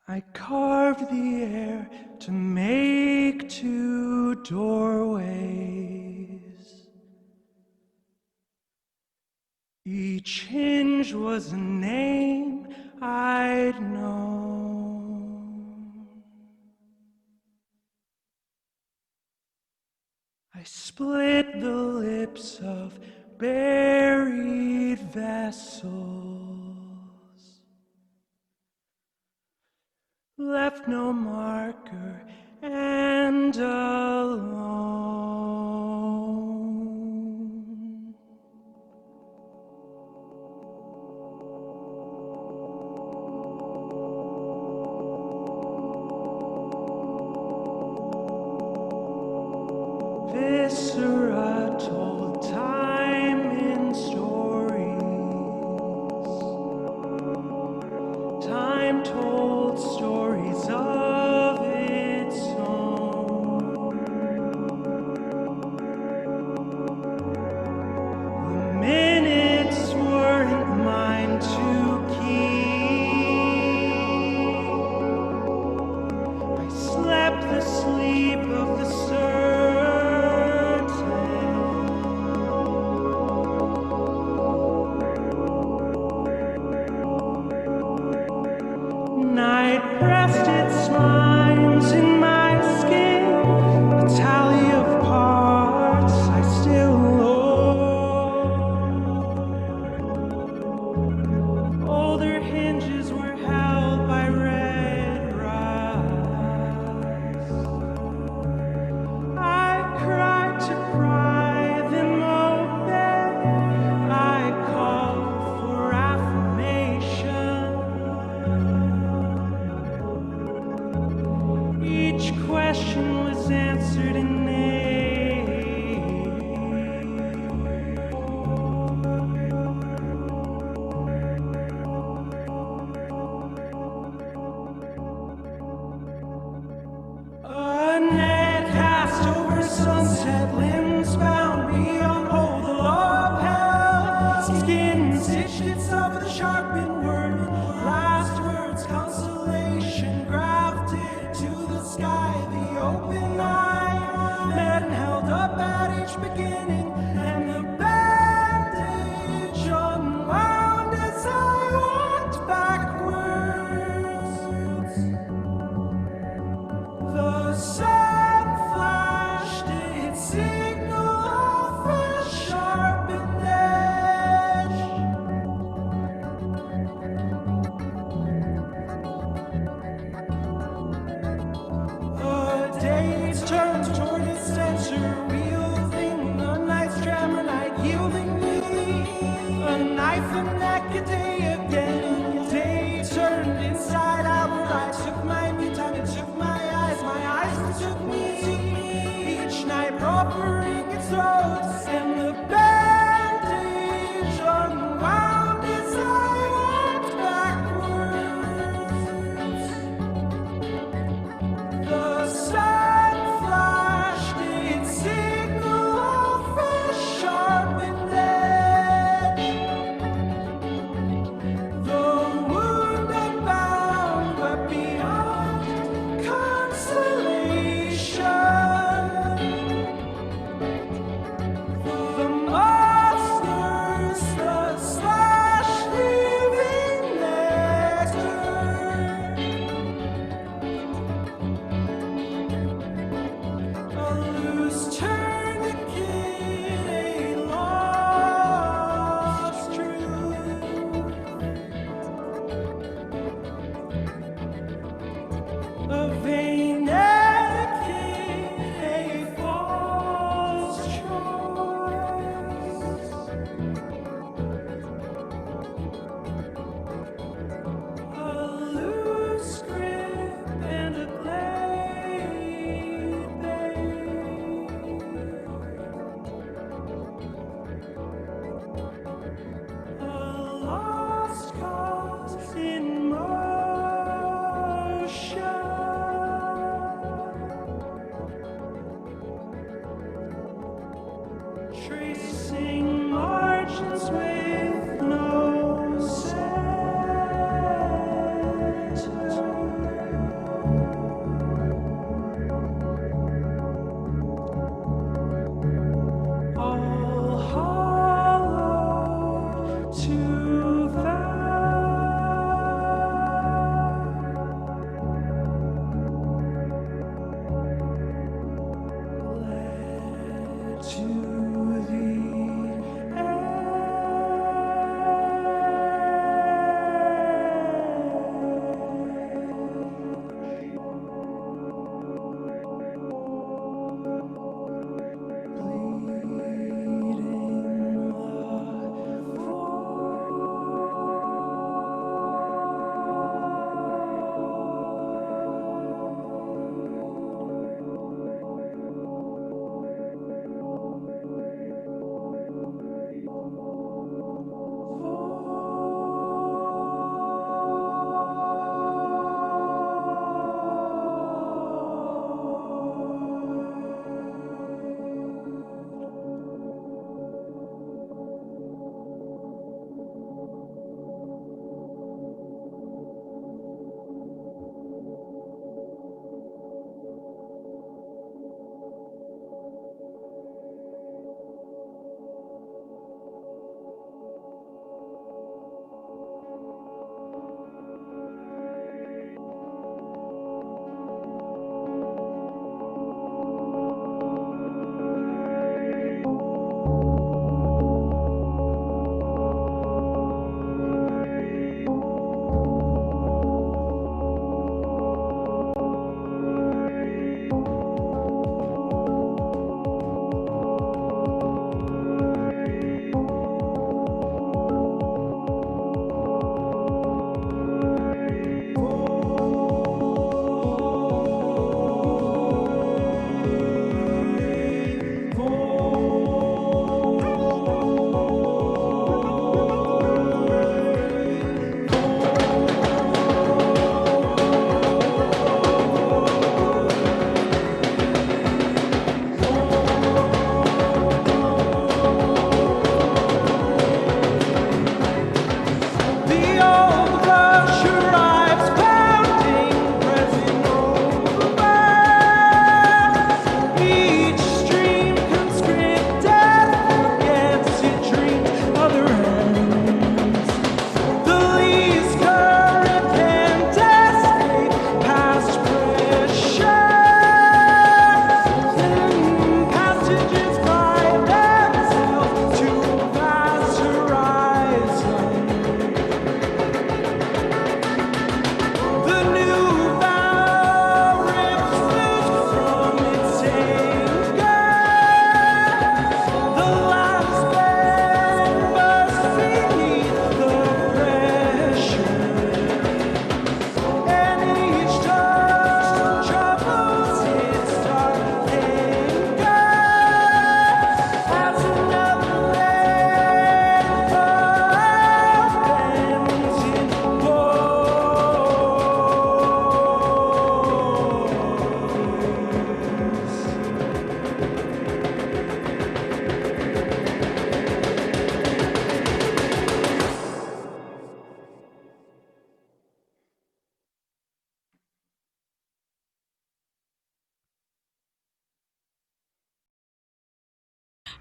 I carved the air to make two doorways. Each hinge was a name I'd known. I split the lips of buried vessels, left no marker and alone. Viscera told time in stories. Time told stories of its own. The minutes weren't mine to keep. I slept the sleep of the night pressed its spines in my skin, a tally of parts I still own. Older hinges were held by red rocks. I cried to cry them open. I called for affirmation. Each question was answered in name. A net cast over sunset, limbs bound beyond all the law of hell. Skin stitched itself with a sharpened word. Last words, constellation grafted to the sky, the open eye, men held up at each beginning, and the bandage unwound as I walked backwards. The sun flashed its signal of a sharpened edge. Days turned toward its center, wielding a knife's tremor night, yielding me a knife and neck a day again. Day turned inside out, where I took my me time, it took my eyes took me. Each night offering its throats, and the bandage unwound as I walked backwards. The sun flashed its signal of a sharpened edge. The wound unbound, but beyond consolation.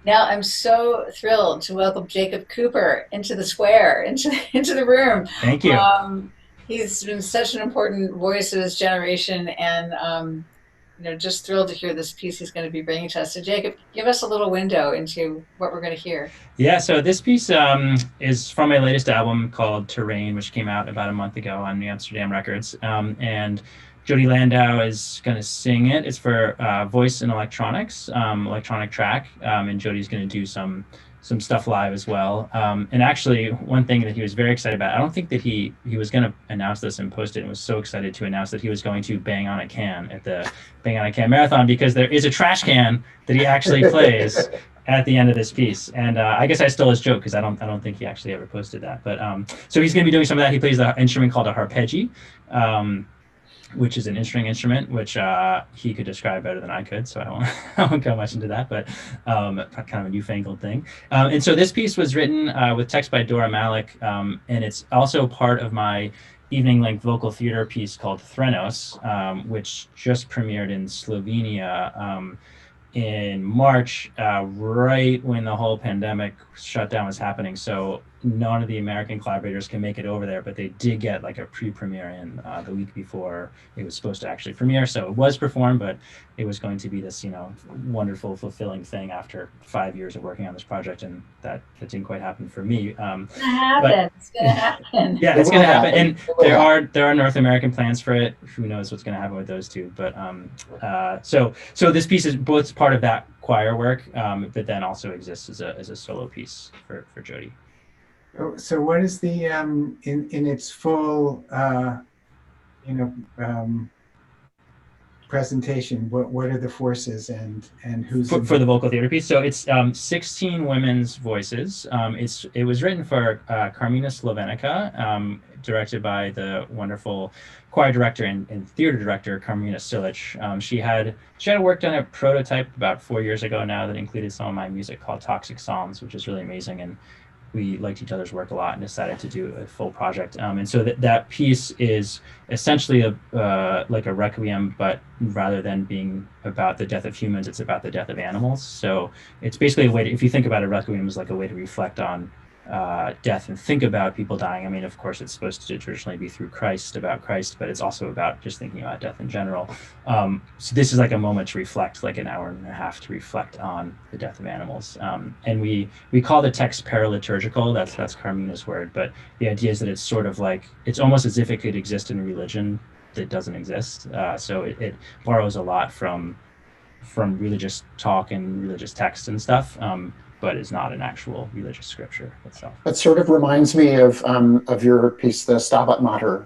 Now I'm so thrilled to welcome Jacob Cooper into the square, into the room. Thank you. Um, he's been such an important voice of his generation, and just thrilled to hear this piece he's going to be bringing to us. So, Jacob, give us a little window into what we're going to hear. Yeah, so this piece is from my latest album called Terrain, which came out about a month ago on New Amsterdam Records. And Jodie Landau is going to sing it. It's for voice and electronics, electronic track. And Jodie's going to do some stuff live as well. And actually, one thing that he was very excited about, I don't think that he was going to announce this and post it, and was so excited to announce that he was going to bang on a can at the Bang on a Can Marathon, because there is a trash can that he actually plays at the end of this piece. And I guess I stole his joke because I don't think he actually ever posted that. But so he's going to be doing some of that. He plays the instrument called a harpeggi, um, which is an string instrument, which he could describe better than I could. So I won't, I won't go much into that, but kind of a newfangled thing. And so this piece was written with text by Dora Malik, and it's also part of my evening length vocal theater piece called Threnos, which just premiered in Slovenia in March, right when the whole pandemic shutdown was happening. So none of the American collaborators can make it over there, but they did get like a pre-premiere in the week before it was supposed to actually premiere. So it was performed, but it was going to be this, wonderful, fulfilling thing after 5 years of working on this project, and that didn't quite happen for me. It's going to But happen. It's going to happen. yeah, It it's going will to happen, happen. and It will happen. there are North American plans for it. Who knows what's going to happen with those two? But so this piece is both part of that choir work, but then also exists as a solo piece for Jodie. So what is the in its full you know presentation? What are the forces and who's For the vocal theater piece? So it's 16 women's voices. It was written for Carmina Slovenica, directed by the wonderful choir director and theater director Carmina Silic. She had worked on a prototype about 4 years ago now that included some of my music called Toxic Psalms, which is really amazing, and we liked each other's work a lot and decided to do a full project. And so that piece is essentially like a requiem, but rather than being about the death of humans, it's about the death of animals. So it's basically a way to, if you think about a requiem as like a way to reflect on death and think about people dying. I mean, of course, it's supposed to traditionally be through Christ, about Christ, but it's also about just thinking about death in general. So this is like a moment to reflect, like an hour and a half to reflect on the death of animals. And we call the text paraliturgical. That's Carmina's word, but the idea is that it's sort of like, it's almost as if it could exist in a religion that doesn't exist. So it borrows a lot from religious talk and religious text and stuff. But is not an actual religious scripture itself. That sort of reminds me of your piece, the Stabat Mater,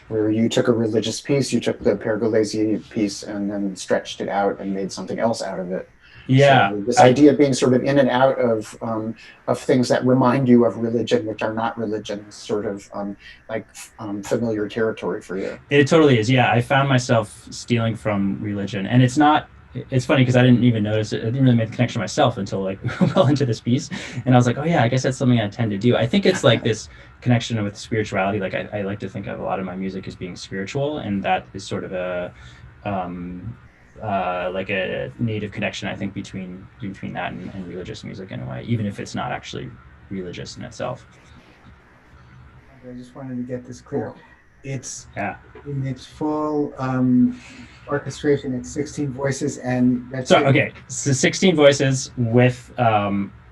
where you took a religious piece, you took the Pergolesi piece, and then stretched it out and made something else out of it. Yeah, So this idea of being sort of in and out of things that remind you of religion, which are not religion, is sort of familiar territory for you. it totally is. Yeah, I found myself stealing from religion, and it's not. It's funny because I didn't even notice it. I didn't really make the connection myself until like well into this piece, and I was like, oh yeah, I guess that's something I tend to do. I think it's like this connection with spirituality. Like I like to think of a lot of my music as being spiritual, and that is sort of a like a native connection, I think, between that and religious music in a way, even if it's not actually religious in itself. I just wanted to get this clear. It's Yeah. in its full orchestration. It's 16 voices, and that's So it. okay, so 16 voices with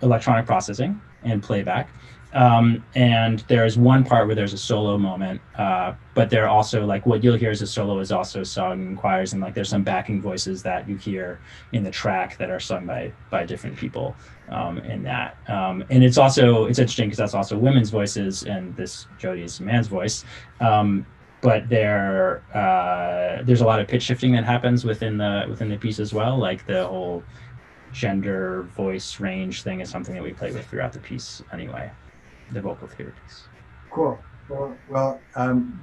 electronic processing and playback. And there's one part where there's a solo moment, but there are also, like, what you'll hear as a solo is also sung in choirs, and like there's some backing voices that you hear in the track that are sung by different people in that. And it's interesting because that's also women's voices, and this Jodie's man's voice. But there's a lot of pitch shifting that happens within the piece as well, like the whole gender voice range thing is something that we play with throughout the piece anyway, the vocal theater piece. Cool. Well,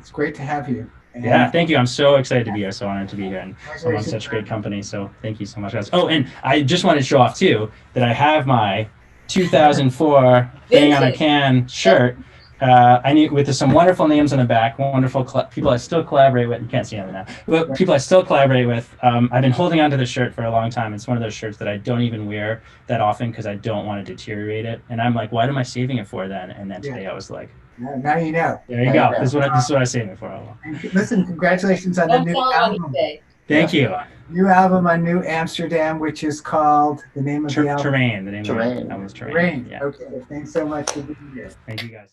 it's great to have you. And Yeah, thank you. I'm so excited to be here, so honored to be here, and I'm on such great company, so thank you so much, guys. Oh, and I just wanted to show off too that I have my 2004 Bang on a Can shirt I need with some wonderful names on the back, wonderful people I still collaborate with. You can't see them now, but people I still collaborate with. I've been holding onto this shirt for a long time. It's one of those shirts that I don't even wear that often because I don't want to deteriorate it. And I'm like, what am I saving it for then? And then today I was like, Now you know. there you go. This is what I saved it for. And listen, congratulations on the Don't new tell them on album. eBay. Thank you. New album on New Amsterdam, which is called the name of the album. Terrain. The name Terrain. of the album is Terrain. Rain. Yeah. Okay. Thanks so much for being here. Thank you guys.